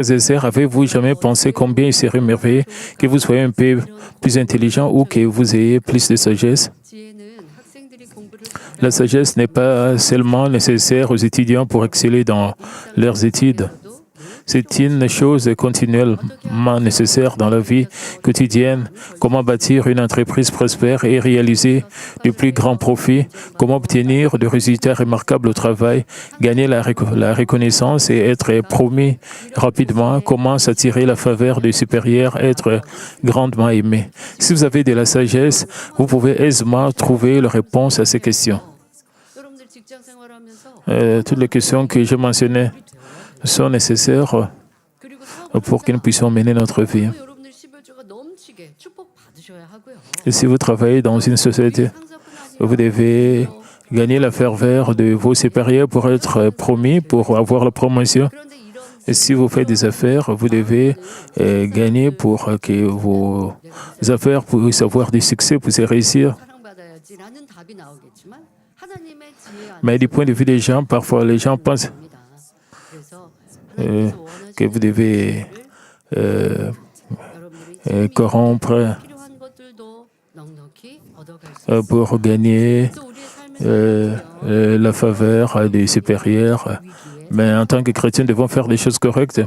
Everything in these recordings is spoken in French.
Nécessaire, avez-vous jamais pensé combien il serait merveilleux que vous soyez un peu plus intelligent ou que vous ayez plus de sagesse? La sagesse n'est pas seulement nécessaire aux étudiants pour exceller dans leurs études. C'est une chose continuellement nécessaire dans la vie quotidienne. Comment bâtir une entreprise prospère et réaliser de plus grands profits, comment obtenir de résultats remarquables au travail, gagner la reconnaissance et être promis rapidement, comment s'attirer la faveur des supérieurs, être grandement aimé. Si vous avez de la sagesse, vous pouvez aisément trouver la réponse à ces questions. Toutes les questions que je mentionnais sont nécessaires pour que nous puissions mener notre vie. Et si vous travaillez dans une société, vous devez gagner la ferveur de vos supérieurs pour être promis, pour avoir la promotion. Et si vous faites des affaires, vous devez gagner pour que vos affaires puissent avoir du succès, puissent réussir. Mais du point de vue des gens, parfois les gens pensent que vous devez corrompre pour gagner la faveur des supérieurs. Mais en tant que chrétien, nous devons faire des choses correctes.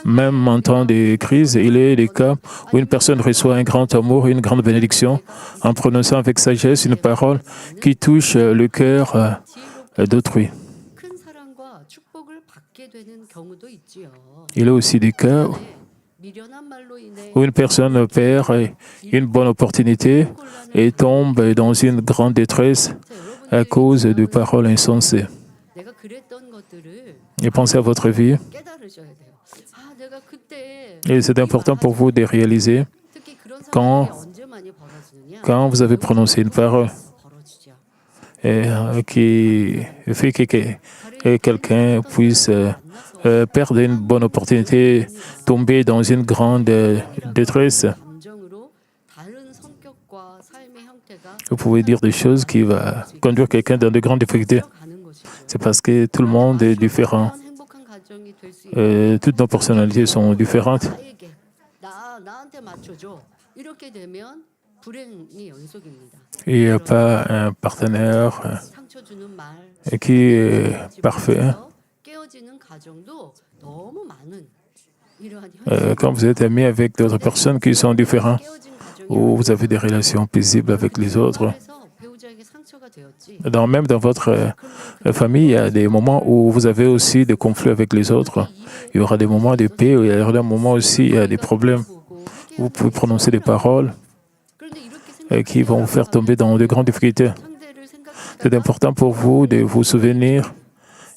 Même en temps de crise, il y a des cas où une personne reçoit un grand amour, une grande bénédiction, en prononçant avec sagesse une parole qui touche le cœur d'autrui. Il y a aussi des cas où une personne perd une bonne opportunité et tombe dans une grande détresse à cause de paroles insensées. Et pensez à votre vie. Et c'est important pour vous de réaliser quand vous avez prononcé une parole qui fait que quelqu'un puisse perdre une bonne opportunité, tomber dans une grande détresse. Vous pouvez dire des choses qui vont conduire quelqu'un dans de grandes difficultés. C'est parce que tout le monde est différent. Toutes nos personnalités sont différentes. Il n'y a pas un partenaire qui est parfait. Quand vous êtes ami avec d'autres personnes qui sont différentes, ou vous avez des relations paisibles avec les autres, même dans votre famille, il y a des moments où vous avez aussi des conflits avec les autres. Il y aura des moments de paix, il y aura des moments aussi où il y a des problèmes. Vous pouvez prononcer des paroles qui vont vous faire tomber dans de grandes difficultés. C'est important pour vous de vous souvenir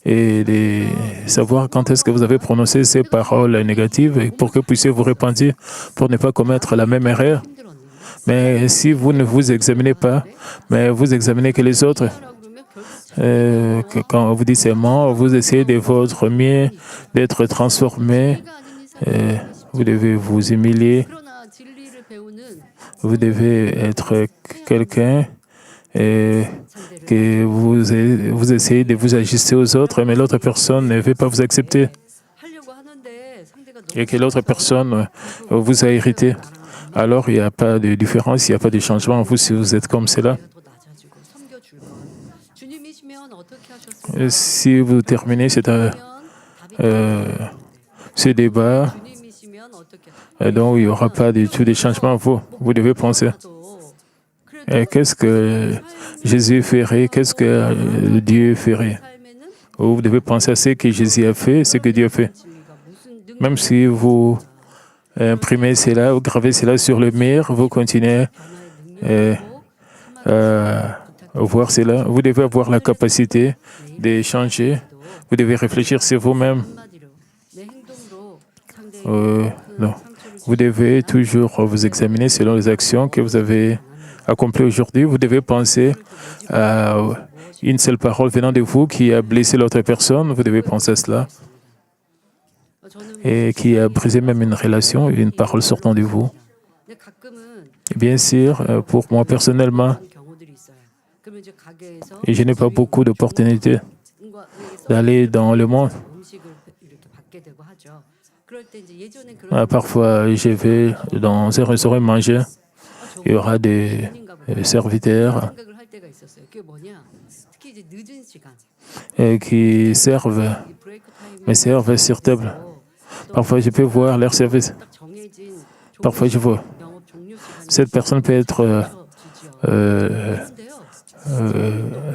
et de savoir quand est-ce que vous avez prononcé ces paroles négatives pour que vous puissiez vous repentir pour ne pas commettre la même erreur. Mais si vous ne vous examinez pas, mais vous examinez que les autres, quand vous dites seulement, vous essayez de votre mieux, d'être transformé, vous devez vous humilier, vous devez être quelqu'un que vous essayez de vous ajuster aux autres, mais l'autre personne ne veut pas vous accepter et que l'autre personne vous a irrité. Alors, il n'y a pas de différence, il n'y a pas de changement en vous si vous êtes comme cela. Si vous terminez ce débat, donc il n'y aura pas du tout de changement en vous. Vous devez penser. Qu'est-ce que Jésus ferait? Qu'est-ce que Dieu ferait? Vous devez penser à ce que Jésus a fait, ce que Dieu a fait. Même si vous imprimez cela ou gravez cela sur le mur, vous continuez à voir cela. Vous devez avoir la capacité de changer. Vous devez réfléchir sur vous-même. Non. Vous devez toujours vous examiner selon les actions que vous avez accomplies aujourd'hui. Vous devez penser à une seule parole venant de vous qui a blessé l'autre personne. Vous devez penser à cela. Et qui a brisé même une relation, une parole sortant de vous. Et bien sûr, pour moi personnellement, et je n'ai pas beaucoup d'opportunités d'aller dans le monde. Parfois, je vais dans un restaurant manger. Il y aura des serviteurs qui me servent sur table. Parfois, je peux voir leur service. Parfois, je vois. Cette personne peut être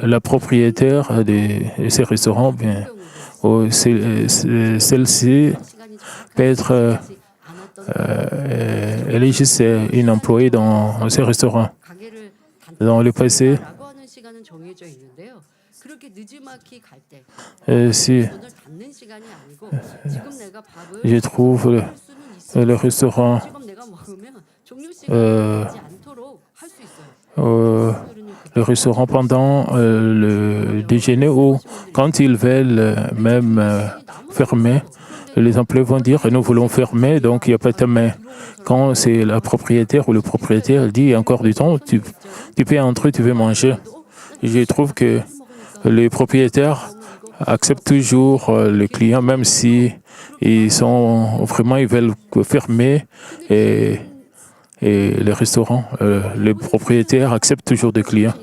la propriétaire de ces restaurants, bien, ou celle-ci peut être elle est juste une employée dans ces restaurants. Dans le passé, si je trouve le restaurant pendant le déjeuner ou quand ils veulent même fermer, les employés vont dire nous voulons fermer, donc il n'y a pas de main. Quand c'est la propriétaire ou le propriétaire dit il y a encore du temps, tu peux entrer, tu veux manger. Je trouve que les propriétaires acceptent toujours les clients, même si ils veulent fermer et les restaurants, les propriétaires acceptent toujours des clients.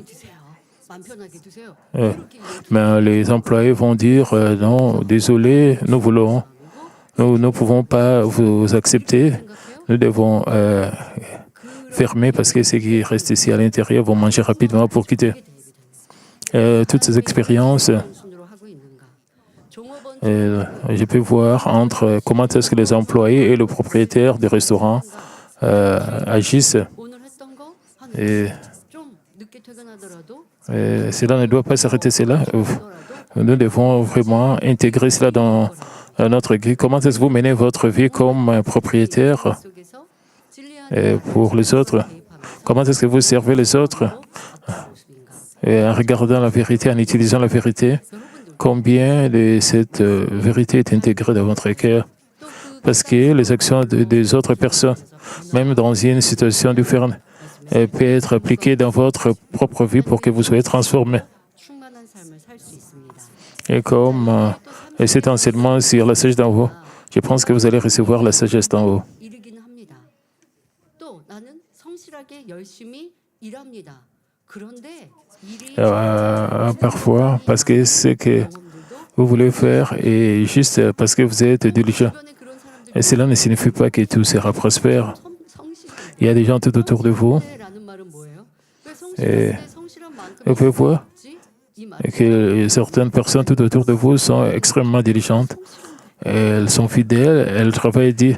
Mais les employés vont dire non, désolé, nous ne pouvons pas vous accepter. Nous devons fermer parce que ceux qui restent ici à l'intérieur vont manger rapidement pour quitter. Toutes ces expériences, je peux voir entre comment est-ce que les employés et le propriétaire des restaurants agissent. Et cela ne doit pas s'arrêter cela. Nous devons vraiment intégrer cela dans notre vie. Comment est-ce que vous menez votre vie comme propriétaire pour les autres? Comment est-ce que vous servez les autres? En regardant la vérité, en utilisant la vérité, combien de cette vérité est intégrée dans votre cœur? Parce que les actions des autres personnes, même dans une situation différente, peuvent être appliquées dans votre propre vie pour que vous soyez transformés. Et comme cet enseignement sur la sagesse d'en haut, je pense que vous allez recevoir la sagesse d'en haut. Parfois, parce que ce que vous voulez faire est juste parce que vous êtes diligent. Et cela ne signifie pas que tout sera prospère. Il y a des gens tout autour de vous. Et vous pouvez voir que certaines personnes tout autour de vous sont extrêmement diligentes. Elles sont fidèles, elles travaillent dur.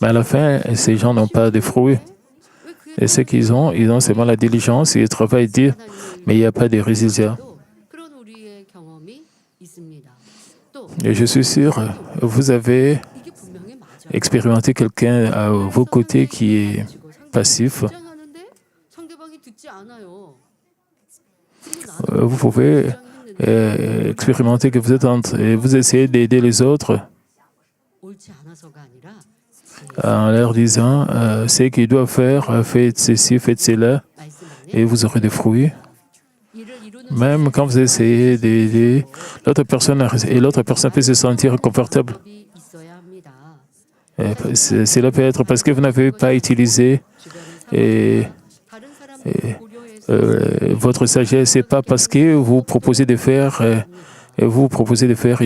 Mais à la fin, ces gens n'ont pas de fruits. Et ce qu'ils ont, ils ont seulement la diligence, ils travaillent dur, mais il n'y a pas de résultats. Et je suis sûr, vous avez expérimenté quelqu'un à vos côtés qui est passif. Vous pouvez expérimenter que vous essayez d'aider les autres en leur disant ce qu'ils doivent faire, faites ceci, faites cela, et vous aurez des fruits. Même quand vous essayez d'aider l'autre personne, et l'autre personne peut se sentir confortable. Cela peut être parce que vous n'avez pas utilisé votre sagesse, c'est pas parce que vous proposez de faire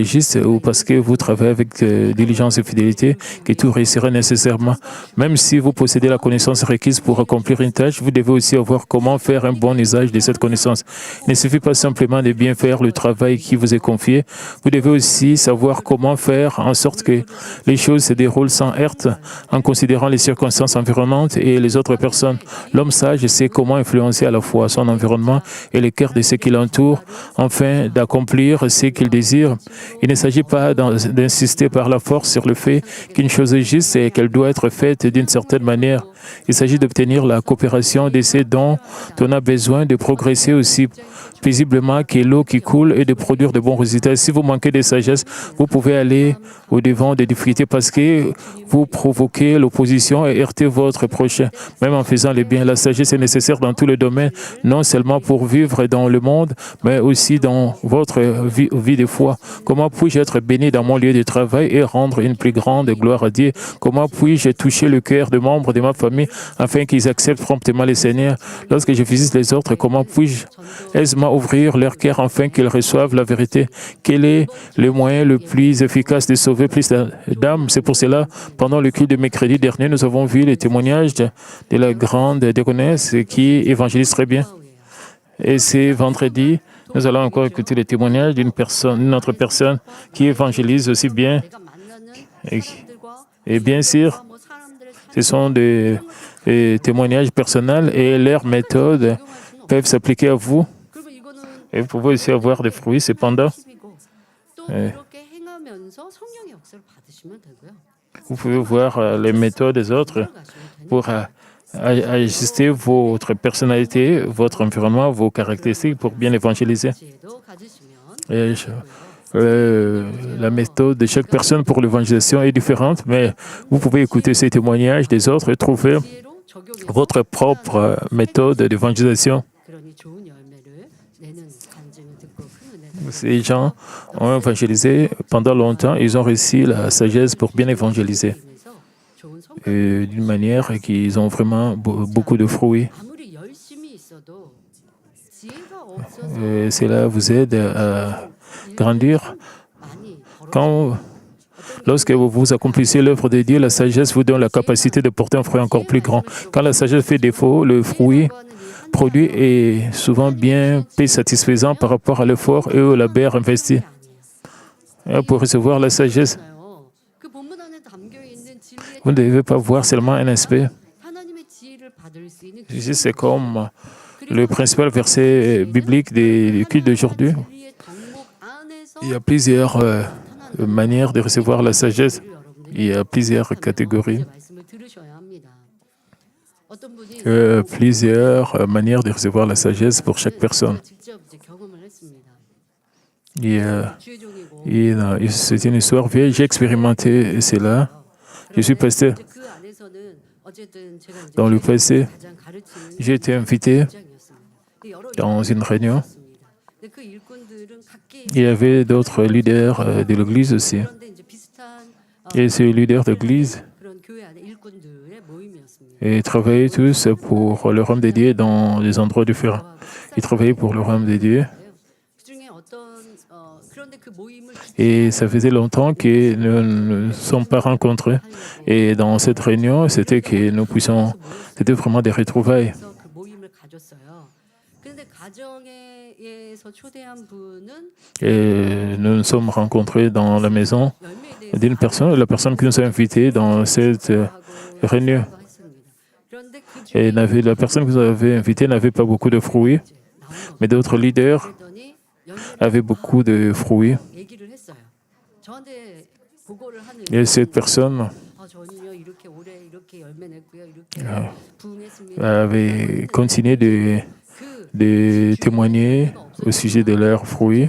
juste ou parce que vous travaillez avec diligence et fidélité que tout réussira nécessairement. Même si vous possédez la connaissance requise pour accomplir une tâche, vous devez aussi avoir comment faire un bon usage de cette connaissance. Il ne suffit pas simplement de bien faire le travail qui vous est confié. Vous devez aussi savoir comment faire en sorte que les choses se déroulent sans heurts, en considérant les circonstances environnantes et les autres personnes. L'homme sage sait comment influencer à la fois son environnement et le cœur de ceux qui l'entourent, afin d'accomplir ce qu'il désire. Il ne s'agit pas d'insister par la force sur le fait qu'une chose est juste et qu'elle doit être faite d'une certaine manière. Il s'agit d'obtenir la coopération de ceux dont on a besoin, de progresser aussi paisiblement que l'eau qui coule et de produire de bons résultats. Si vous manquez de sagesse, vous pouvez aller au-devant des difficultés parce que vous provoquez l'opposition et heurtez votre prochain. Même en faisant le bien, la sagesse est nécessaire dans tous les domaines, non seulement pour vivre dans le monde, mais aussi dans votre vie vie de foi? Comment puis-je être béni dans mon lieu de travail et rendre une plus grande gloire à Dieu? Comment puis-je toucher le cœur des membres de ma famille afin qu'ils acceptent promptement le Seigneur? Lorsque je visite les autres, comment puis-je aisément ouvrir leur cœur afin qu'ils reçoivent la vérité? Quel est le moyen le plus efficace de sauver plus d'âmes? C'est pour cela, pendant le culte de mercredi dernier, nous avons vu les témoignages de la grande déconnaisse qui évangélise très bien. Et c'est vendredi, nous allons encore écouter les témoignages d'une autre personne qui évangélise aussi bien. Et bien sûr, ce sont des témoignages personnels et leurs méthodes peuvent s'appliquer à vous. Et vous pouvez aussi avoir des fruits, cependant. Vous pouvez voir les méthodes des autres pour ajuster votre personnalité, votre environnement, vos caractéristiques pour bien évangéliser. Et la méthode de chaque personne pour l'évangélisation est différente, mais vous pouvez écouter ces témoignages des autres et trouver votre propre méthode d'évangélisation. Ces gens ont évangélisé pendant longtemps, ils ont réussi la sagesse pour bien évangéliser. D'une manière qu'ils ont vraiment beaucoup de fruits. Et cela vous aide à grandir. Lorsque vous accomplissez l'œuvre de Dieu, la sagesse vous donne la capacité de porter un fruit encore plus grand. Quand la sagesse fait défaut, le fruit produit est souvent bien peu satisfaisant par rapport à l'effort et au labeur investi. Et pour recevoir la sagesse, vous ne devez pas voir seulement un aspect. C'est comme le principal verset biblique du culte d'aujourd'hui. Il y a plusieurs manières de recevoir la sagesse. Il y a plusieurs catégories. Plusieurs manières de recevoir la sagesse pour chaque personne. C'est une histoire vieille. J'ai expérimenté cela. Je suis pasteur. Dans le passé, j'ai été invité dans une réunion. Il y avait d'autres leaders de l'Église aussi. Et ces leaders d'Église travaillaient tous pour le royaume de Dieu dans des endroits différents. Ils travaillaient pour le royaume de Dieu. Et ça faisait longtemps que nous ne sommes pas rencontrés. Et dans cette réunion, c'était vraiment des retrouvailles. Et nous nous sommes rencontrés dans la maison d'une personne, la personne qui nous a invités dans cette réunion. Et la personne que vous avez invitée n'avait pas beaucoup de fruits, mais d'autres leaders avaient beaucoup de fruits. Et cette personne avait continué de témoigner au sujet de leurs fruits.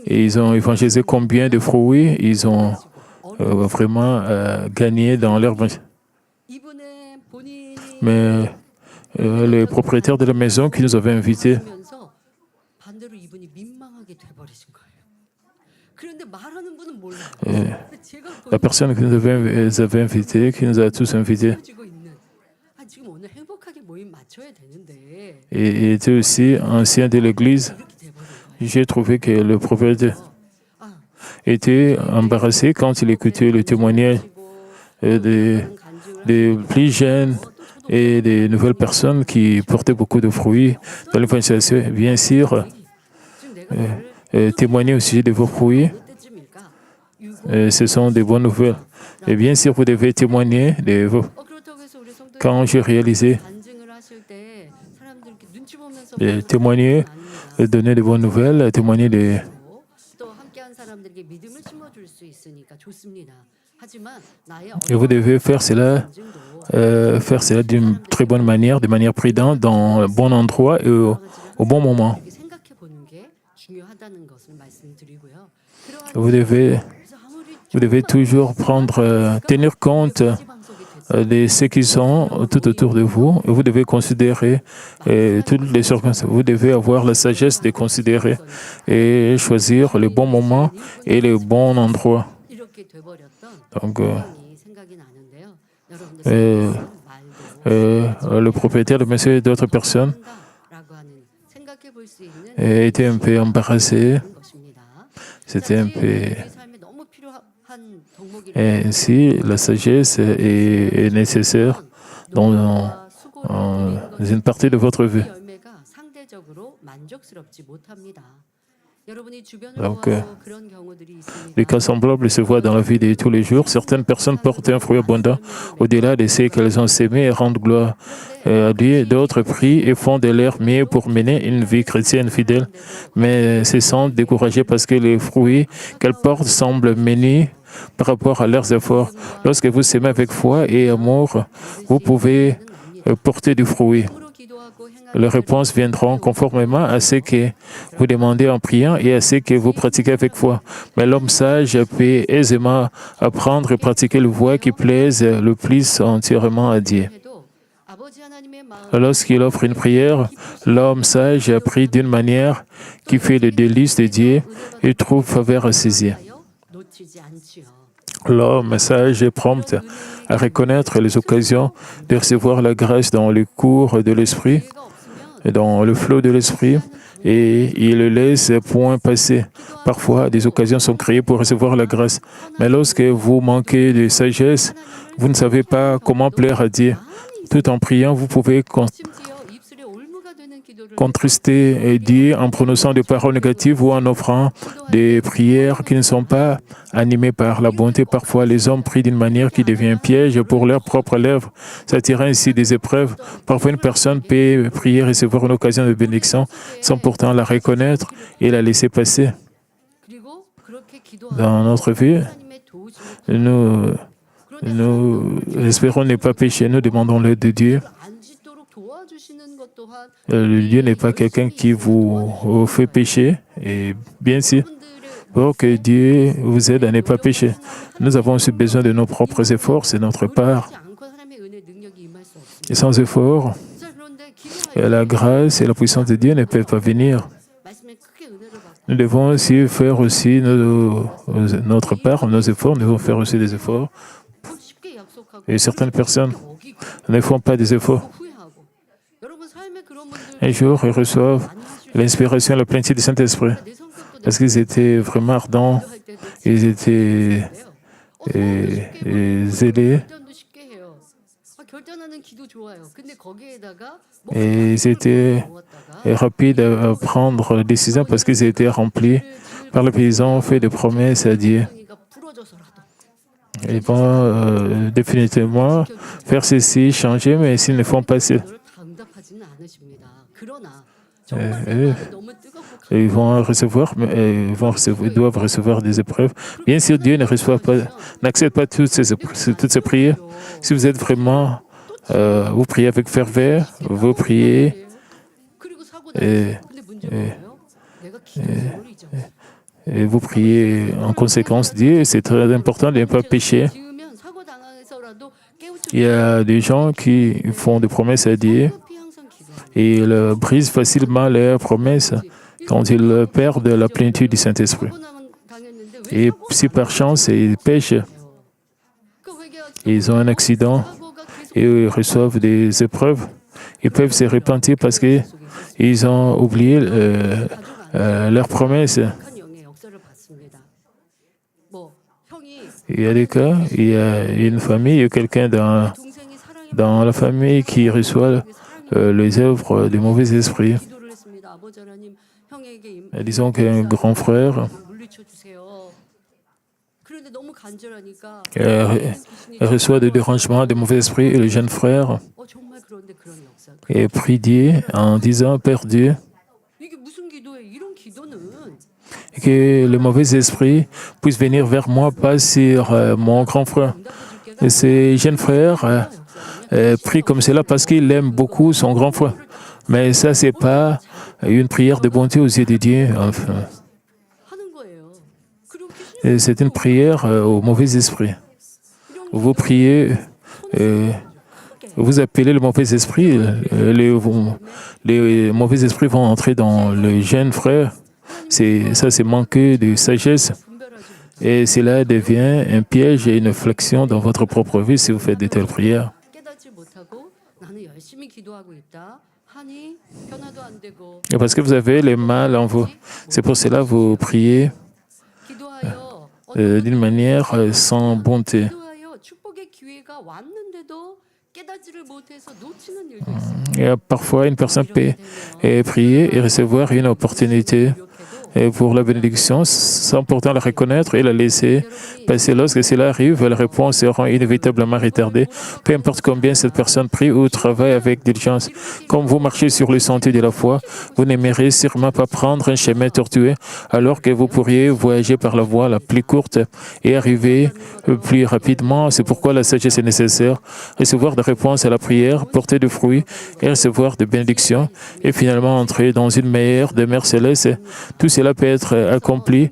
Ils ont évangélisé combien de fruits ils ont vraiment gagné dans leur... Mais le propriétaire de la maison qui nous avait invités, la personne qui nous avait invités, qui nous a tous invités, et était aussi ancien de l'Église. J'ai trouvé que le propriétaire était embarrassé quand il écoutait le témoignage des plus jeunes et des nouvelles personnes qui portaient beaucoup de fruits dans l'évangélisation. Bien sûr, témoigner au sujet de vos fruits, ce sont des bonnes nouvelles. Et bien sûr, vous devez témoigner de vos... Quand j'ai réalisé témoigner, donner de bonnes nouvelles, témoigner de... Et vous devez faire cela d'une très bonne manière, de manière prudente, dans le bon endroit et au bon moment. Vous devez toujours tenir compte de ceux qui sont tout autour de vous. Et vous devez considérer toutes les circonstances. Vous devez avoir la sagesse de considérer et choisir le bon moment et le bon endroit. Donc, le propriétaire, le monsieur et d'autres personnes étaient un peu embarrassés. C'était un peu... Et ainsi, la sagesse est nécessaire dans une partie de votre vie. Donc, des cas semblables se voient dans la vie de tous les jours. Certaines personnes portent un fruit abondant au-delà de ce qu'elles ont sémé et rendent gloire à Dieu. D'autres prient et font de leur mieux pour mener une vie chrétienne fidèle, mais se sentent découragées parce que les fruits qu'elles portent semblent menus par rapport à leurs efforts. Lorsque vous s'aimez avec foi et amour, vous pouvez porter du fruit. Les réponses viendront conformément à ce que vous demandez en priant et à ce que vous pratiquez avec foi. Mais l'homme sage peut aisément apprendre et pratiquer le voie qui plaise le plus entièrement à Dieu. Lorsqu'il offre une prière, l'homme sage prie d'une manière qui fait le délice de Dieu et trouve faveur à ses yeux. L'homme sage est prompt à reconnaître les occasions de recevoir la grâce dans le cours de l'esprit, dans le flot de l'esprit, et il ne laisse point passer. Parfois, des occasions sont créées pour recevoir la grâce. Mais lorsque vous manquez de sagesse, vous ne savez pas comment plaire à Dieu. Tout en priant, vous pouvez contrister Dieu en prononçant des paroles négatives ou en offrant des prières qui ne sont pas animées par la bonté. Parfois, les hommes prient d'une manière qui devient un piège pour leurs propres lèvres, s'attirant ainsi des épreuves. Parfois, une personne peut prier et recevoir une occasion de bénédiction sans pourtant la reconnaître et la laisser passer. Dans notre vie, nous espérons ne pas pécher, nous demandons l'aide de Dieu. Dieu n'est pas quelqu'un qui vous fait pécher, et bien sûr, pour que Dieu vous aide à ne pas pécher. Nous avons aussi besoin de nos propres efforts, c'est notre part. Et sans effort, la grâce et la puissance de Dieu ne peuvent pas venir. Nous devons aussi faire aussi notre part, nos efforts, nous devons faire aussi des efforts. Et certaines personnes ne font pas des efforts. Un jour, ils reçoivent l'inspiration et la plénitude du Saint-Esprit. Parce qu'ils étaient vraiment ardents, ils étaient zélés, et ils étaient rapides à prendre des décisions parce qu'ils étaient remplis par le paysan, fait des promesses à Dieu. Ils vont définitivement faire ceci, changer, mais s'ils ne font pas ceci, ils doivent recevoir des épreuves. Bien sûr, Dieu n'accepte pas toutes ces prières. Si vous êtes vraiment, vous priez avec ferveur, vous priez et vous priez en conséquence Dieu. C'est très important de ne pas pécher. Il y a des gens qui font des promesses à Dieu et ils brisent facilement leurs promesses quand ils perdent la plénitude du Saint-Esprit. Et si par chance ils pêchent, ils ont un accident et ils reçoivent des épreuves, ils peuvent se repentir parce qu'ils ont oublié leurs promesses. Il y a des cas, il y a une famille, il y a quelqu'un dans la famille qui reçoit les œuvres du mauvais esprit. Disons qu'un grand frère reçoit des dérangements, des mauvais esprits, et le jeune frère prie Dieu en disant, Père Dieu, que le mauvais esprit puisse venir vers moi, pas sur mon grand frère. Et ce jeune frère prie comme cela parce qu'il aime beaucoup son grand frère. Mais ça, ce n'est pas une prière de bonté aux yeux de Dieu. Enfin. C'est une prière au mauvais esprit. Vous priez vous appelez le mauvais esprit. Les mauvais esprits vont entrer dans le jeune frère. C'est manquer de sagesse. Et cela devient un piège et une flexion dans votre propre vie si vous faites de telles prières. Et parce que vous avez le mal en vous. C'est pour cela que vous priez d'une manière sans bonté. Et parfois, une personne peut prier et recevoir une opportunité pour la bénédiction sans pourtant la reconnaître et la laisser passer. Lorsque cela arrive, la réponse sera inévitablement retardée, peu importe combien cette personne prie ou travaille avec diligence. Comme vous marchez sur le sentier de la foi, vous n'aimerez sûrement pas prendre un chemin tortueux, alors que vous pourriez voyager par la voie la plus courte et arriver plus rapidement. C'est pourquoi la sagesse est nécessaire. Recevoir des réponses à la prière, porter des fruits et recevoir des bénédictions, et finalement entrer dans une meilleure demeure céleste. Tout cela peut être accompli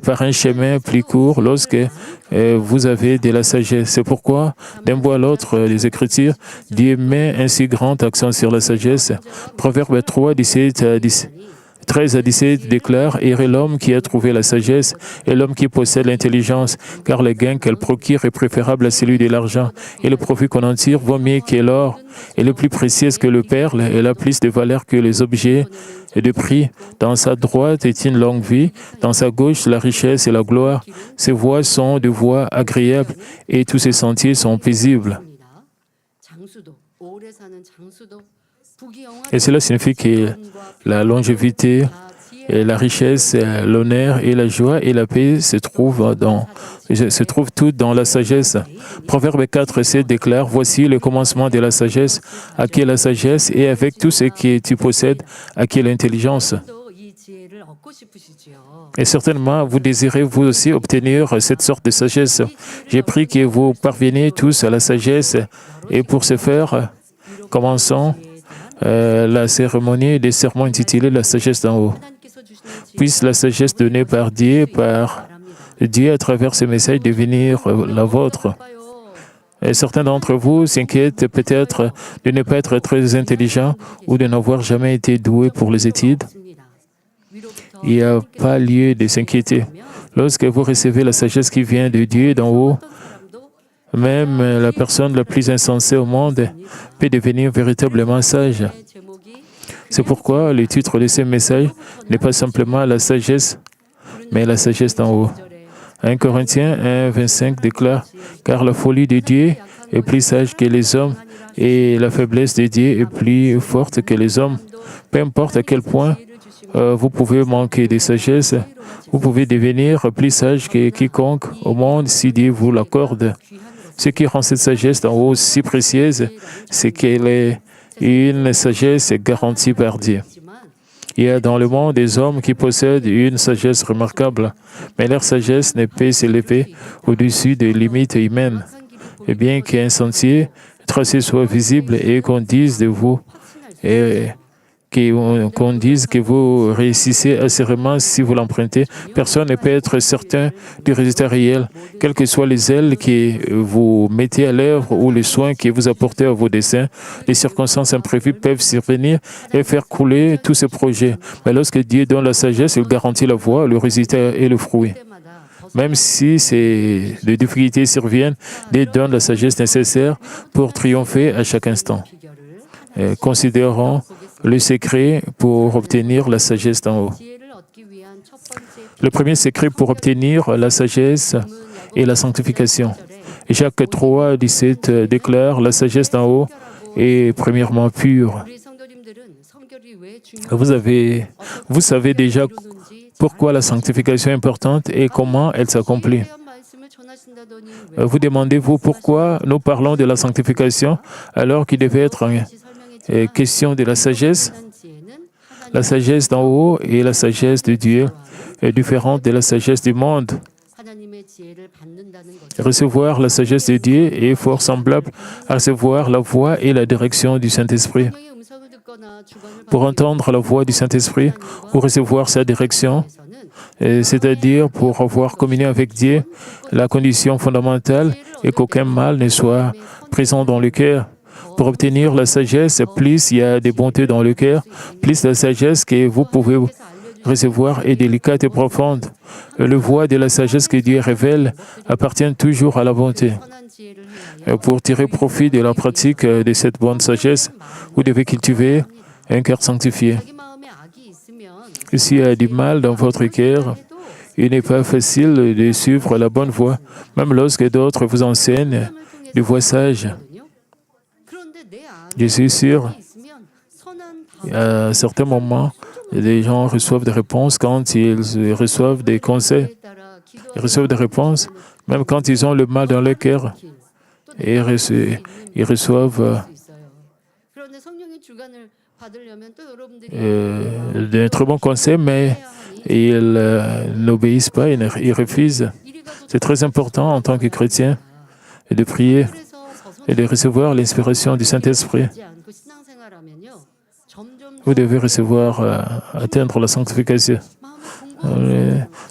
par un chemin plus court lorsque vous avez de la sagesse. C'est pourquoi, d'un bout à l'autre des Écritures, Dieu met un si grand accent sur la sagesse. Proverbe 3, 13 à 17 déclare « Heureux l'homme qui a trouvé la sagesse et l'homme qui possède l'intelligence, car le gain qu'elle procure est préférable à celui de l'argent, et le profit qu'on en tire vaut mieux que l'or, et le plus précieux que le perle, et la plus de valeur que les objets de prix. Dans sa droite est une longue vie, dans sa gauche la richesse et la gloire. Ses voies sont des voies agréables, et tous ses sentiers sont paisibles. » Et cela signifie que la longévité, et la richesse, l'honneur et la joie et la paix se trouvent toutes dans la sagesse. Proverbe 4, 7 déclare « Voici le commencement de la sagesse, acquiert la sagesse, et avec tout ce que tu possèdes, acquiert l'intelligence. » Et certainement, vous désirez vous aussi obtenir cette sorte de sagesse. J'ai pris que vous parveniez tous à la sagesse, et pour ce faire, commençons la cérémonie des sermons intitulée « La sagesse d'en haut ». Puisse la sagesse donnée par Dieu à travers ce message devenir la vôtre. Et certains d'entre vous s'inquiètent peut-être de ne pas être très intelligents ou de n'avoir jamais été doués pour les études. Il n'y a pas lieu de s'inquiéter. Lorsque vous recevez la sagesse qui vient de Dieu d'en haut, même la personne la plus insensée au monde peut devenir véritablement sage. C'est pourquoi le titre de ce message n'est pas simplement la sagesse, mais la sagesse d'en haut. 1 Corinthiens 1, 25 déclare « Car la folie de Dieu est plus sage que les hommes, et la faiblesse de Dieu est plus forte que les hommes. » Peu importe à quel point vous pouvez manquer de sagesse, vous pouvez devenir plus sage que quiconque au monde si Dieu vous l'accorde. Ce qui rend cette sagesse d'en haut si précieuse, c'est qu'elle est une sagesse garantie par Dieu. Il y a dans le monde des hommes qui possèdent une sagesse remarquable, mais leur sagesse ne peut s'élever au-dessus des limites humaines. Et bien qu'un sentier tracé soit visible et qu'on dise de vous, qu'on dise que vous réussissez assurément si vous l'empruntez, personne ne peut être certain du résultat réel, quelles que soient les ailes que vous mettez à l'œuvre ou les soins que vous apportez à vos desseins. Les circonstances imprévues peuvent survenir et faire couler tous ces projets. Mais lorsque Dieu donne la sagesse, il garantit la voie, le résultat et le fruit. Même si des difficultés surviennent, Dieu donne la sagesse nécessaire pour triompher à chaque instant. Considérons le secret pour obtenir la sagesse d'en haut. Le premier secret pour obtenir la sagesse est la sanctification. Jacques 3, 17 déclare « La sagesse d'en haut est premièrement pure. » Vous savez déjà pourquoi la sanctification est importante et comment elle s'accomplit. Vous demandez-vous pourquoi nous parlons de la sanctification alors qu'il devait être question de la sagesse. La sagesse d'en haut et la sagesse de Dieu est différente de la sagesse du monde. Recevoir la sagesse de Dieu est fort semblable à recevoir la voix et la direction du Saint-Esprit. pour entendre la voix du Saint-Esprit ou recevoir sa direction, c'est-à-dire pour avoir communion avec Dieu, la condition fondamentale est qu'aucun mal ne soit présent dans le cœur. Pour obtenir la sagesse, plus il y a des bontés dans le cœur, plus la sagesse que vous pouvez recevoir est délicate et profonde. Le voie de la sagesse que Dieu révèle appartient toujours à la bonté. Pour tirer profit de la pratique de cette bonne sagesse, vous devez cultiver un cœur sanctifié. S'il y a du mal dans votre cœur, il n'est pas facile de suivre la bonne voie, même lorsque d'autres vous enseignent des voies sages. Je suis sûr, à certains moments, les gens reçoivent des réponses quand ils reçoivent des conseils. Ils reçoivent des réponses, même quand ils ont le mal dans leur cœur. Et ils reçoivent de très bons conseils, mais ils n'obéissent pas, ils refusent. C'est très important en tant que chrétien de prier et de recevoir l'inspiration du Saint-Esprit. Vous devez atteindre la sanctification.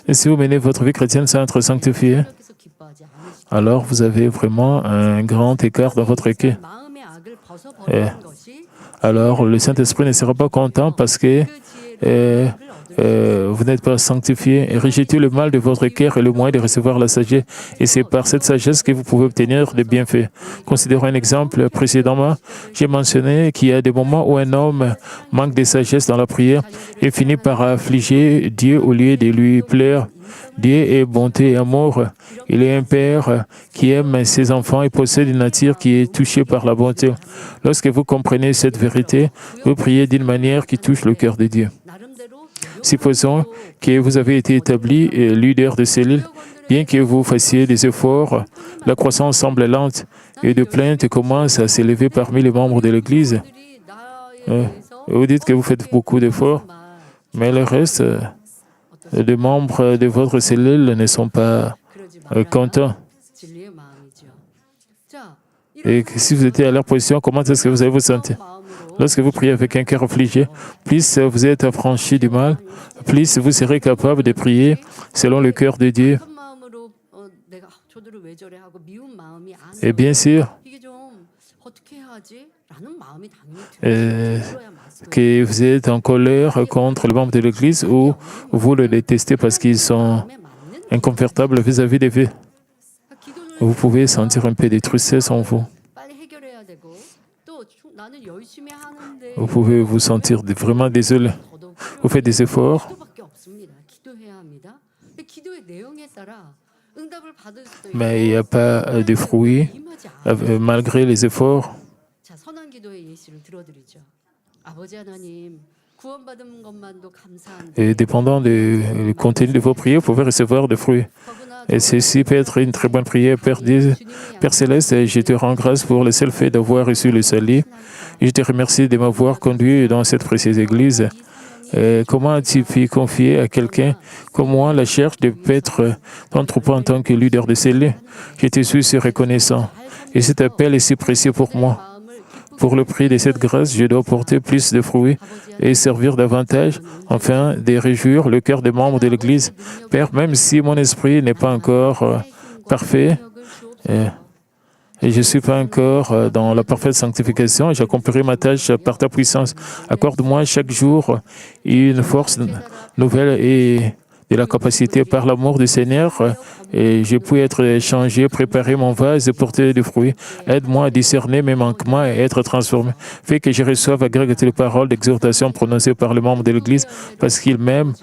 Et si vous menez votre vie chrétienne sans être sanctifié, alors vous avez vraiment un grand écart dans votre cœur. Alors le Saint-Esprit ne sera pas content parce que vous n'êtes pas sanctifié. Rejetez le mal de votre cœur et le moyen de recevoir la sagesse. Et c'est par cette sagesse que vous pouvez obtenir des bienfaits. Considérons un exemple. Précédemment, j'ai mentionné qu'il y a des moments où un homme manque de sagesse dans la prière et finit par affliger Dieu au lieu de lui plaire. Dieu est bonté et amour. Il est un père qui aime ses enfants et possède une nature qui est touchée par la bonté. Lorsque vous comprenez cette vérité, vous priez d'une manière qui touche le cœur de Dieu. Supposons que vous avez été établi leader de cellule. Bien que vous fassiez des efforts, la croissance semble lente et de plaintes commencent à s'élever parmi les membres de l'Église. Vous dites que vous faites beaucoup d'efforts, mais le reste des membres de votre cellule ne sont pas contents. Et si vous étiez à leur position, comment est-ce que vous allez vous sentir? Lorsque vous priez avec un cœur affligé, plus vous êtes affranchi du mal, plus vous serez capable de prier selon le cœur de Dieu. Et bien sûr, que vous êtes en colère contre le membre de l'Église ou vous le détestez parce qu'ils sont inconfortables vis-à-vis de vous. Vous pouvez sentir un peu de tristesse en vous. Vous pouvez vous sentir vraiment désolé. Vous faites des efforts, mais il n'y a pas de fruits malgré les efforts. Et dépendant du contenu de vos prières, vous pouvez recevoir des fruits. Et ceci peut être une très bonne prière. Père Céleste, je te rends grâce pour le seul fait d'avoir reçu le salut. Je te remercie de m'avoir conduit dans cette précieuse église. Comment as-tu pu confier à quelqu'un comme moi la charge de paître ton troupeau en tant que leader de cellule? Je te suis si reconnaissant. Et cet appel est si précieux pour moi. Pour le prix de cette grâce, je dois porter plus de fruits et servir davantage, afin de réjouir le cœur des membres de l'Église. Père, même si mon esprit n'est pas encore parfait, et je ne suis pas encore dans la parfaite sanctification, j'accomplirai ma tâche par ta puissance. Accorde-moi chaque jour une force nouvelle et de la capacité par l'amour du Seigneur, et je puis être changé, préparer mon vase et porter des fruits. Aide-moi à discerner mes manquements et être transformé. Fais que je reçoive avec les paroles d'exhortation prononcées par les membres de l'Église, parce qu'ils m'aiment.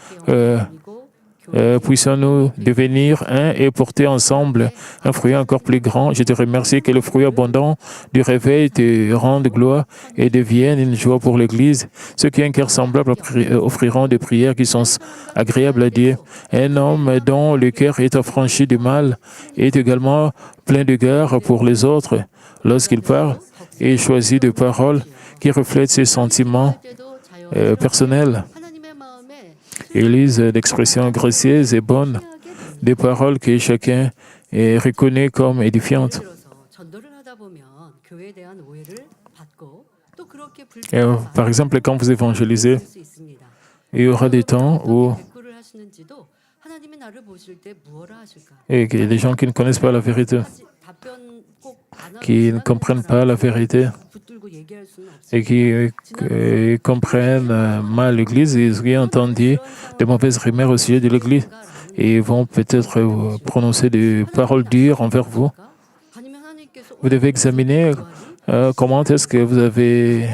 Puissons-nous devenir un et porter ensemble un fruit encore plus grand. Je te remercie que le fruit abondant du réveil te rende gloire et devienne une joie pour l'Église. Ceux qui ont un cœur semblable offriront des prières qui sont agréables à Dieu. Un homme dont le cœur est affranchi du mal est également plein d'égard pour les autres lorsqu'il parle et choisit des paroles qui reflètent ses sentiments personnels. Élise d'expressions gracieuses et bonnes, des paroles que chacun reconnaît comme édifiantes. Et, par exemple, quand vous évangélisez, il y aura des temps où et que les gens qui ne connaissent pas la vérité, qui ne comprennent pas la vérité et qui comprennent mal l'Église, ils ont entendu de mauvaises rumeurs au sujet de l'Église et ils vont peut-être prononcer des paroles dures envers vous. Vous devez examiner comment est-ce que vous avez,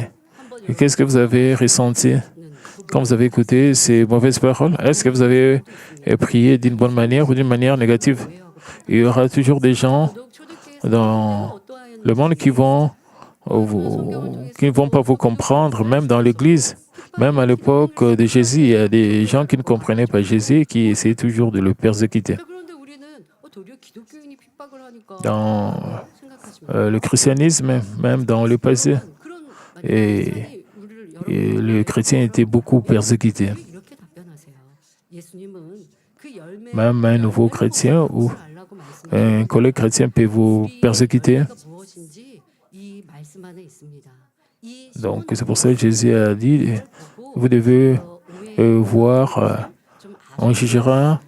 qu'est-ce que vous avez ressenti quand vous avez écouté ces mauvaises paroles. Est-ce que vous avez prié d'une bonne manière ou d'une manière négative? Il y aura toujours des gens dans le monde qui ne vont pas vous comprendre, même dans l'Église. Même à l'époque de Jésus, il y a des gens qui ne comprenaient pas Jésus et qui essayaient toujours de le persécuter. Dans le christianisme, même dans le passé, et les chrétiens étaient beaucoup persécutés. Même un nouveau chrétien ou un collègue chrétien peut vous persécuter. Donc, c'est pour ça que Jésus a dit, vous devez voir, on jugera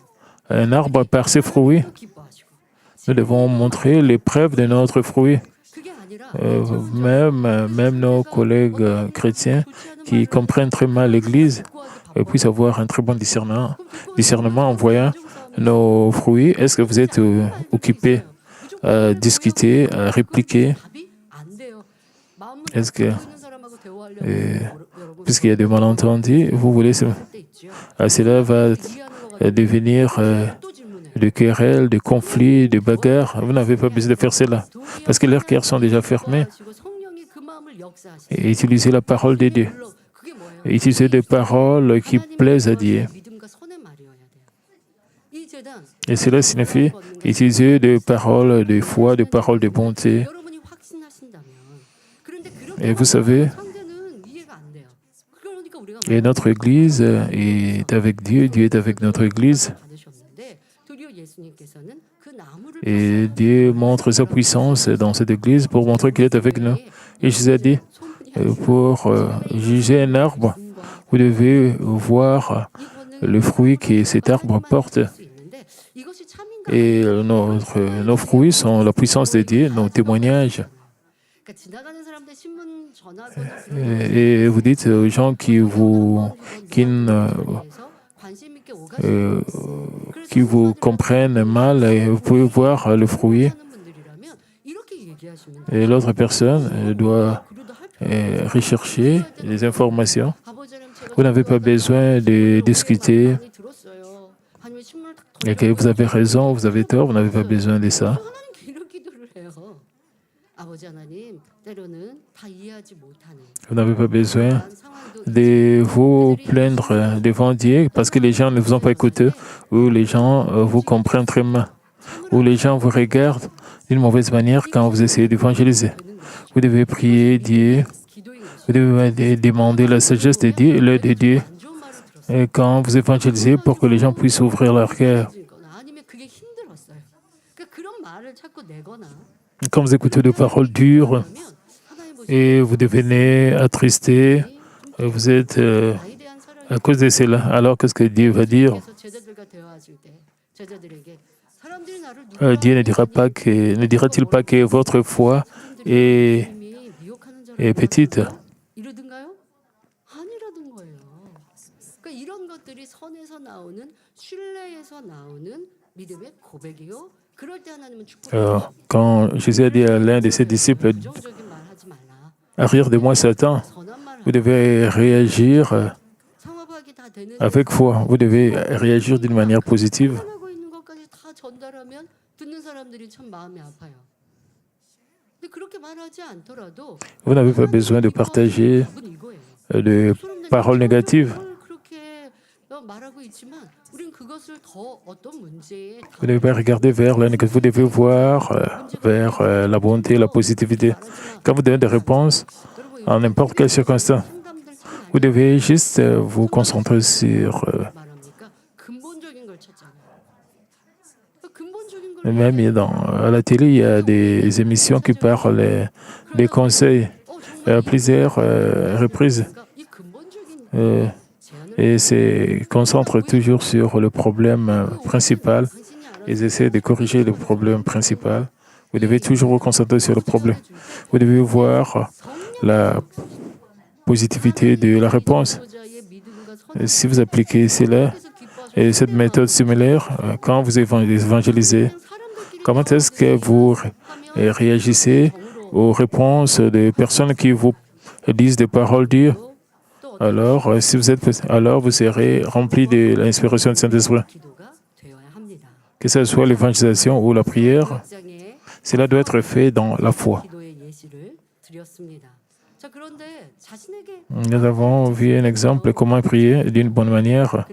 un arbre par ses fruits. Nous devons montrer les preuves de notre fruit. Même nos collègues chrétiens qui comprennent très mal l'Église puissent avoir un très bon discernement en voyant nos fruits. Est-ce que vous êtes occupés à discuter, à répliquer? Est-ce que, puisqu'il y a des malentendus, vous voulez cela va devenir de querelles, de conflits, de bagarres. Vous n'avez pas besoin de faire cela parce que leurs cœurs sont déjà fermés. Et utilisez la parole de Dieu. Utilisez des paroles qui plaisent à Dieu. Et cela signifie utiliser des paroles de foi, des paroles de bonté. Et vous savez, et notre Église est avec Dieu, Dieu est avec notre Église. Et Dieu montre sa puissance dans cette Église pour montrer qu'il est avec nous. Et Jésus a dit, pour juger un arbre, vous devez voir le fruit que cet arbre porte. Et nos fruits sont la puissance de Dieu, nos témoignages. Et vous dites aux gens qui vous comprennent mal, et vous pouvez voir le fruit. Et l'autre personne doit rechercher les informations. Vous n'avez pas besoin de discuter. Et que vous avez raison, vous avez tort, vous n'avez pas besoin de ça. Vous n'avez pas besoin de vous plaindre devant Dieu parce que les gens ne vous ont pas écouté ou les gens vous comprennent très mal ou les gens vous regardent d'une mauvaise manière quand vous essayez d'évangéliser. Vous devez prier Dieu, vous devez demander la sagesse de Dieu et l'aide de Dieu et quand vous évangélisez pour que les gens puissent ouvrir leur cœur. Quand vous écoutez des paroles dures et vous devenez attristé, vous êtes à cause de cela. Alors, qu'est-ce que Dieu va dire? Dieu ne dira-t-il pas que votre foi est petite? Quand Jésus a dit à l'un de ses disciples, arrière de moi, Satan, vous devez réagir avec foi. Vous devez réagir d'une manière positive. Vous n'avez pas besoin de partager des paroles négatives. Vous devez pas regarder vers la négativité, vous devez voir vers la bonté, la positivité. Quand vous donnez des réponses, en n'importe quelle circonstance, vous devez juste vous concentrer sur... Même à la télé, il y a des émissions qui parlent des conseils. à plusieurs reprises. Euh, et se concentrent toujours sur le problème principal. Ils essaient de corriger le problème principal. Vous devez toujours vous concentrer sur le problème. Vous devez voir la positivité de la réponse. Si vous appliquez cela et cette méthode similaire, quand vous évangélisez, comment est-ce que vous réagissez aux réponses des personnes qui vous disent des paroles dures? Alors, alors vous serez rempli de l'inspiration du Saint-Esprit. Que ce soit l'évangélisation ou la prière, cela doit être fait dans la foi. Nous avons vu un exemple comment prier d'une bonne manière.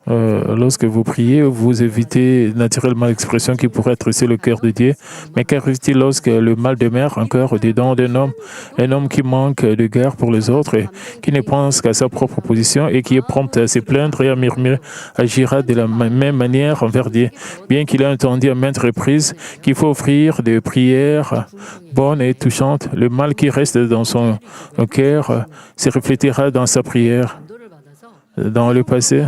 Lorsque vous priez, vous évitez naturellement l'expression qui pourrait être sur le cœur de Dieu. Mais qu'arrive-t-il lorsque le mal demeure encore dedans d'un homme, un homme qui manque de garde pour les autres, et qui ne pense qu'à sa propre position et qui est prompt à se plaindre et à murmurer, agira de la même manière envers Dieu, bien qu'il ait entendu à maintes reprises qu'il faut offrir des prières bonnes et touchantes. Le mal qui reste dans son cœur se reflétera dans sa prière. Dans le passé,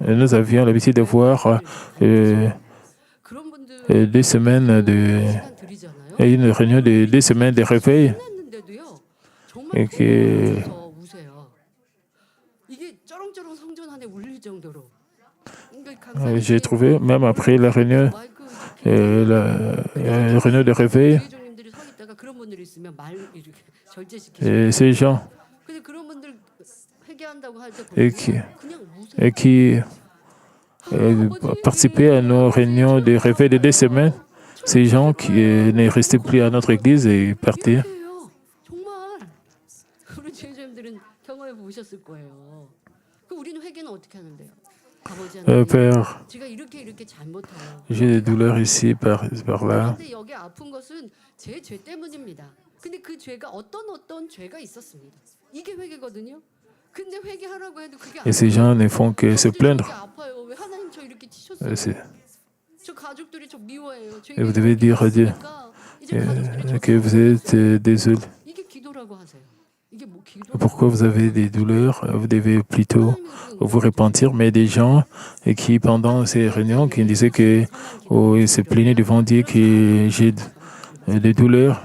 nous avions l'habitude de voir 2 semaines une réunion de 2 semaines de réveil. Et que j'ai trouvé, même après la réunion de réveil, ces gens qui participaient à nos réunions de réveil de 2 semaines, ces gens qui ne restaient plus à notre église et partaient. Père, j'ai des douleurs ici, par là. Et ces gens ne font que se plaindre. Et vous devez dire à Dieu que vous êtes désolé. Pourquoi vous avez des douleurs? Vous devez plutôt vous repentir. Mais des gens qui, pendant ces réunions, qui disaient que ils se plaignaient devant Dieu que j'ai des douleurs.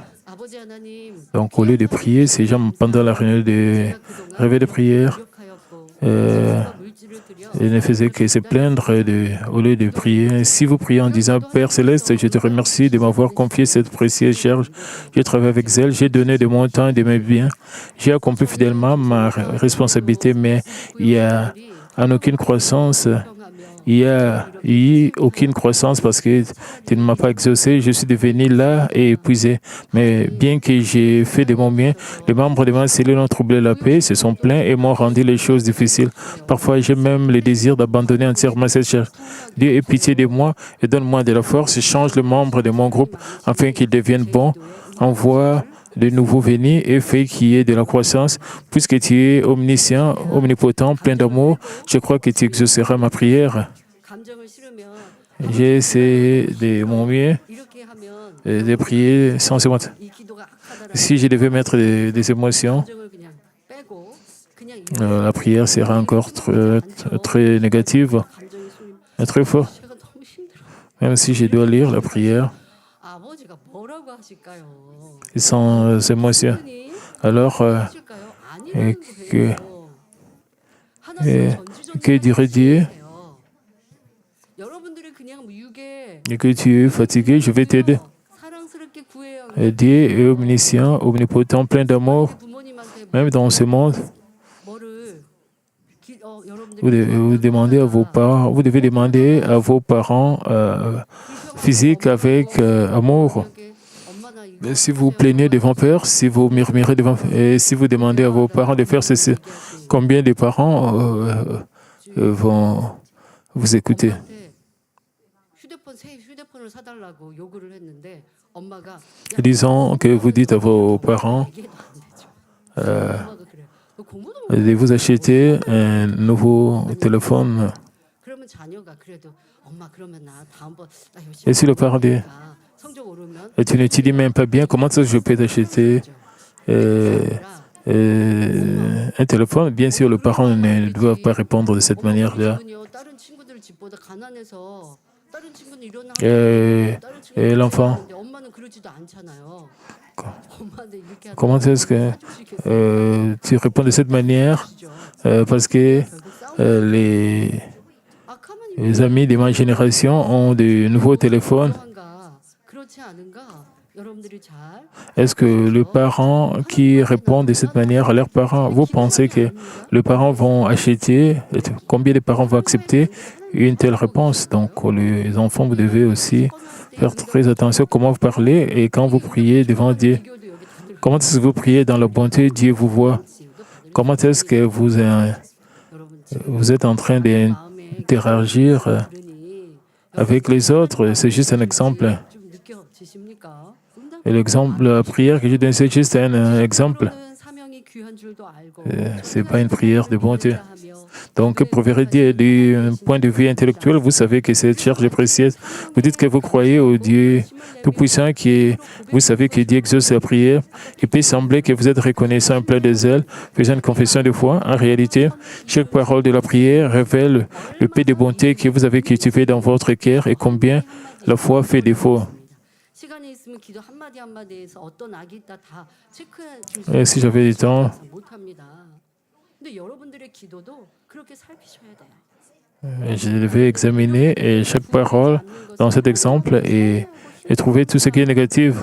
Donc, au lieu de prier, ces gens, pendant la réunion de réveil de prière, ils ne faisaient que se plaindre au lieu de prier. Si vous priez en disant « Père Céleste, je te remercie de m'avoir confié cette précieuse charge. J'ai travaillé avec zèle, j'ai donné de mon temps et de mes biens. J'ai accompli fidèlement ma responsabilité, mais il n'y a en aucune croissance. Il n'y a eu aucune croissance parce que tu ne m'as pas exaucé. Je suis devenu là et épuisé. Mais bien que j'ai fait de mon bien, les membres de ma cellule ont troublé la paix, se sont plaints et m'ont rendu les choses difficiles. Parfois, j'ai même le désir d'abandonner entièrement cette charge. Dieu ait pitié de moi et donne-moi de la force. Change le membre de mon groupe afin qu'il devienne bon. Envoie de nouveaux venus et fais qu'il y ait de la croissance. Puisque tu es omniscient, omnipotent, plein d'amour, je crois que tu exauceras ma prière. J'ai essayé de mon mieux de prier sans émotion. Si je devais mettre des émotions, la prière sera encore très négative, très fort. Même si je dois lire la prière sans émotion. Alors, que dirait Dieu? Et que tu es fatigué, je vais t'aider. Dieu est omniscient, omnipotent, plein d'amour. Même dans ce monde, vous devez demander à vos parents physiques avec amour. Mais si vous plaignez devant Père, si vous murmurez devant et si vous demandez à vos parents de faire ceci, combien de parents vont vous écouter? Disons que vous dites à vos parents de vous acheter un nouveau téléphone. Et si le parent dit, Et tu n'étudies même pas bien, comment est-ce que je peux t'acheter un téléphone? Bien sûr, le parent ne doit pas répondre de cette manière-là. Et l'enfant, comment est-ce que tu réponds de cette manière? Parce que les amis de ma génération ont de nouveaux téléphones. Est-ce que le parent qui répond de cette manière à leurs parents, vous pensez que les parents vont acheter, combien de parents vont accepter une telle réponse? Donc, les enfants, vous devez aussi faire très attention à comment vous parlez et quand vous priez devant Dieu. Comment est-ce que vous priez dans la bonté, Dieu vous voit? Comment est-ce que vous êtes en train d'interagir avec les autres? C'est juste un exemple. Et l'exemple, la prière que je donne, c'est juste un exemple. Ce n'est pas une prière de bonté. Donc, pour vérifier du point de vue intellectuel, vous savez que cette charge est précieuse. Vous dites que vous croyez au Dieu Tout-Puissant, vous savez que Dieu exauce la prière. Il peut sembler que vous êtes reconnaissant et plein de zèle, faisant une confession de foi. En réalité, chaque parole de la prière révèle le peu de bonté que vous avez cultivé dans votre cœur et combien la foi fait défaut. Et si j'avais du temps, je devais examiner chaque parole dans cet exemple et trouver tout ce qui est négatif.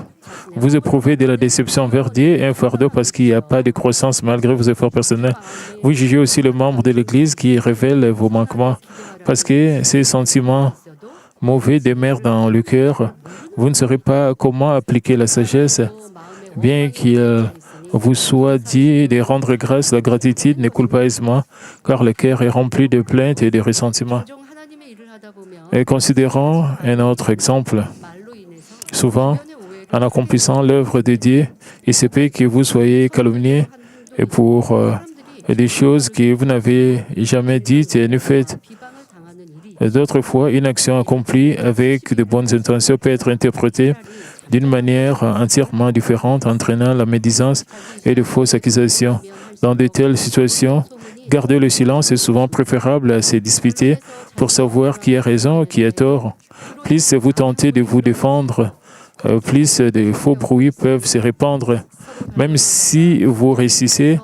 Vous éprouvez de la déception envers Dieu et un fardeau parce qu'il n'y a pas de croissance malgré vos efforts personnels. Vous jugez aussi le membre de l'Église qui révèle vos manquements parce que ces sentiments mauvais demeurent dans le cœur. Vous ne saurez pas comment appliquer la sagesse, bien qu'il vous soit dit de rendre grâce. La gratitude ne coule pas aisément, car le cœur est rempli de plaintes et de ressentiments. Et considérons un autre exemple. Souvent, en accomplissant l'œuvre de Dieu, il se peut que vous soyez calomnié et pour des choses que vous n'avez jamais dites et ne faites. D'autres fois, une action accomplie avec de bonnes intentions peut être interprétée d'une manière entièrement différente, entraînant la médisance et de fausses accusations. Dans de telles situations, garder le silence est souvent préférable à se disputer pour savoir qui a raison ou qui a tort. Plus vous tentez de vous défendre, plus de faux bruits peuvent se répandre. Même si vous réussissez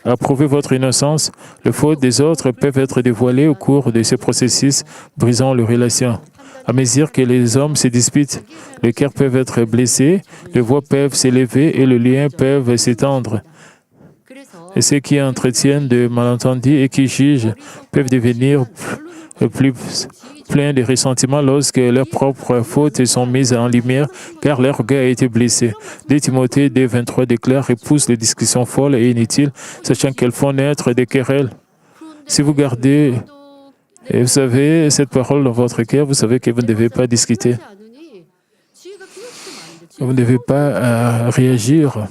à prouver votre innocence, les fautes des autres peuvent être dévoilées au cours de ce processus, brisant les relations. À mesure que les hommes se disputent, les cœurs peuvent être blessés, les voix peuvent s'élever et les liens peuvent s'étendre. Et ceux qui entretiennent de malentendus et qui jugent peuvent devenir plus pleins de ressentiments lorsque leurs propres fautes sont mises en lumière, car leur orgueil a été blessé. 2 Timothée 2,23 déclare « Repousse les discussions folles et inutiles, sachant qu'elles font naître des querelles. » Si vous gardez, et vous savez, cette parole dans votre cœur, vous savez que vous ne devez pas discuter. Vous ne devez pas réagir.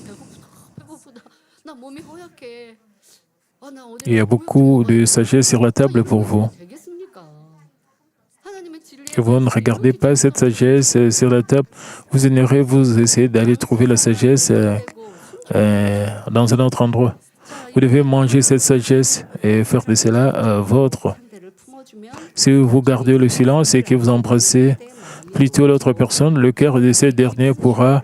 Il y a beaucoup de sagesse sur la table pour vous. Que vous ne regardez pas cette sagesse sur la table, vous ignorez, vous essayez d'aller trouver la sagesse dans un autre endroit. Vous devez manger cette sagesse et faire de cela vôtre. Si vous gardez le silence et que vous embrassez plutôt l'autre personne, le cœur de cette dernière pourra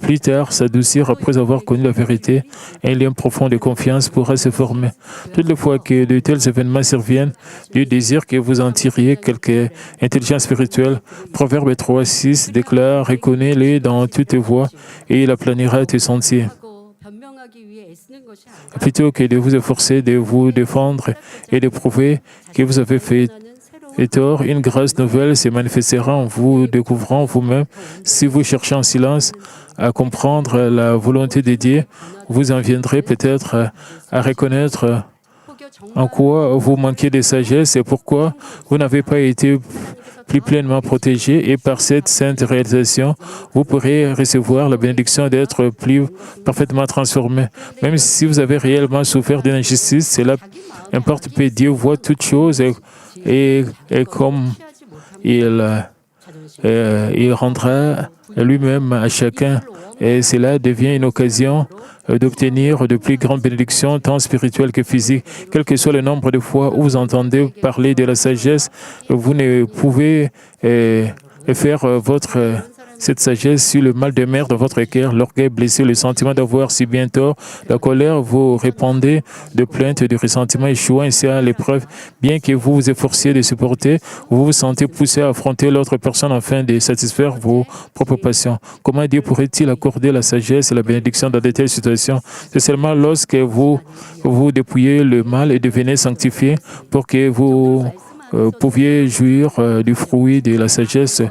plus tard s'adoucir après avoir connu la vérité. Un lien profond de confiance pourra se former. Toutes les fois que de tels événements surviennent, Dieu désire que vous en tiriez quelque intelligence spirituelle. Proverbe 3,6 déclare « Reconnais-les dans toutes tes voies et il aplanira tes sentiers. » Plutôt que de vous efforcer de vous défendre et de prouver que vous avez fait tort, une grâce nouvelle se manifestera en vous découvrant vous-même. Si vous cherchez en silence à comprendre la volonté de Dieu, vous en viendrez peut-être à reconnaître en quoi vous manquez de sagesse et pourquoi vous n'avez pas été plus pleinement protégé. Et par cette sainte réalisation, vous pourrez recevoir la bénédiction d'être plus parfaitement transformé. Même si vous avez réellement souffert d'une injustice, cela importe peu. Dieu voit toutes choses et comme il il rendra lui-même à chacun. Et cela devient une occasion d'obtenir de plus grandes bénédictions, tant spirituelles que physiques. Quel que soit le nombre de fois où vous entendez parler de la sagesse, vous ne pouvez faire cette sagesse sur le mal de mer dans votre cœur, l'orgueil blessé, le sentiment d'avoir si bien tort, la colère, vous répondez de plaintes, de ressentiments, échouant ainsi à l'épreuve. Bien que vous vous efforciez de supporter, vous vous sentez poussé à affronter l'autre personne afin de satisfaire vos propres passions. Comment Dieu pourrait-il accorder la sagesse et la bénédiction dans de telles situations? C'est seulement lorsque vous dépouillez le mal et devenez sanctifié pour que vous pouviez jouir du fruit de la sagesse.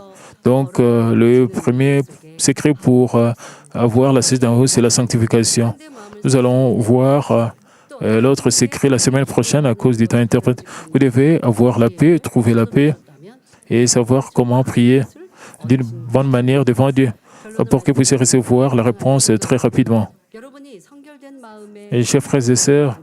Donc, le premier secret pour avoir la sagesse d'en haut, c'est la sanctification. Nous allons voir l'autre secret la semaine prochaine à cause du temps interprète. Vous devez avoir la paix, trouver la paix et savoir comment prier d'une bonne manière devant Dieu pour que vous puissiez recevoir la réponse très rapidement. Et chers frères et sœurs,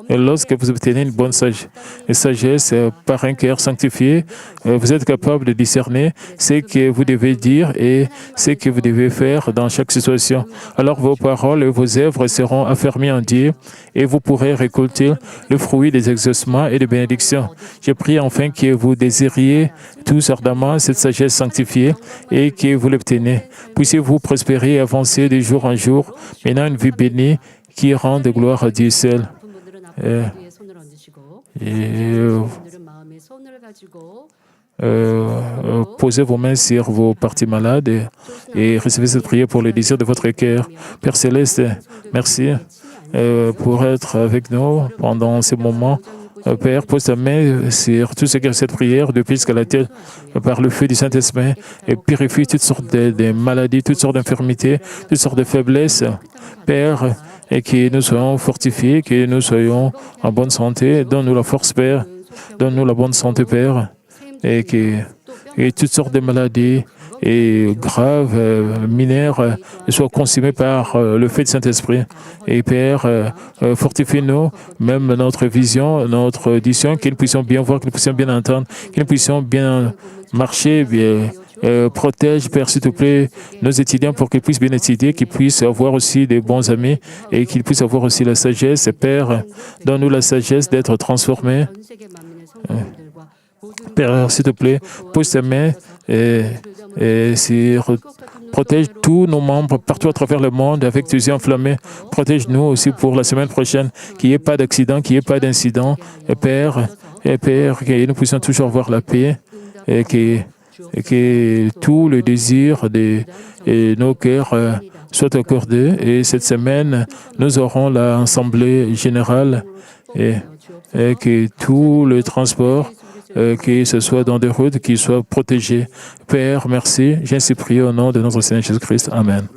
et lorsque vous obtenez une bonne sagesse par un cœur sanctifié, vous êtes capable de discerner ce que vous devez dire et ce que vous devez faire dans chaque situation. Alors vos paroles et vos œuvres seront affermies en Dieu et vous pourrez récolter le fruit des exaucements et des bénédictions. Je prie enfin que vous désiriez tous ardemment cette sagesse sanctifiée et que vous l'obtenez. Puissiez-vous prospérer et avancer de jour en jour, menant une vie bénie qui rend de gloire à Dieu seul. Posez vos mains sur vos parties malades et recevez cette prière pour les désirs de votre cœur. Père Céleste, merci pour être avec nous pendant ces moments. Père, pose ta main sur tout ce qui est cette prière depuis jusqu'à la tête par le feu du Saint-Esprit et purifie toutes sortes de maladies, toutes sortes d'infirmités, toutes sortes de faiblesses. Père, et que nous soyons fortifiés, que nous soyons en bonne santé. Donne-nous la force, Père. Donne-nous la bonne santé, Père. Et que toutes sortes de maladies et graves, mineures, soient consumées par le feu du Saint-Esprit. Et Père, fortifie-nous, même notre vision, notre audition, que nous puissions bien voir, que nous puissions bien entendre, que nous puissions bien marcher, bien. Protège, Père, s'il te plaît, nos étudiants pour qu'ils puissent bien étudier, qu'ils puissent avoir aussi des bons amis et qu'ils puissent avoir aussi la sagesse. Père, donne-nous la sagesse d'être transformés. Père, s'il te plaît, pose ta main et protège tous nos membres partout à travers le monde avec tes yeux enflammés. Protège-nous aussi pour la semaine prochaine, qu'il n'y ait pas d'accident, qu'il n'y ait pas d'incident. Père, que nous puissions toujours avoir la paix et que tout le désir de nos cœurs soit accordé. Et cette semaine, nous aurons l'Assemblée générale et que tout le transport, que ce soit dans des routes, qu'il soit protégé. Père, merci. J'ai ainsi prié au nom de notre Seigneur Jésus-Christ. Amen.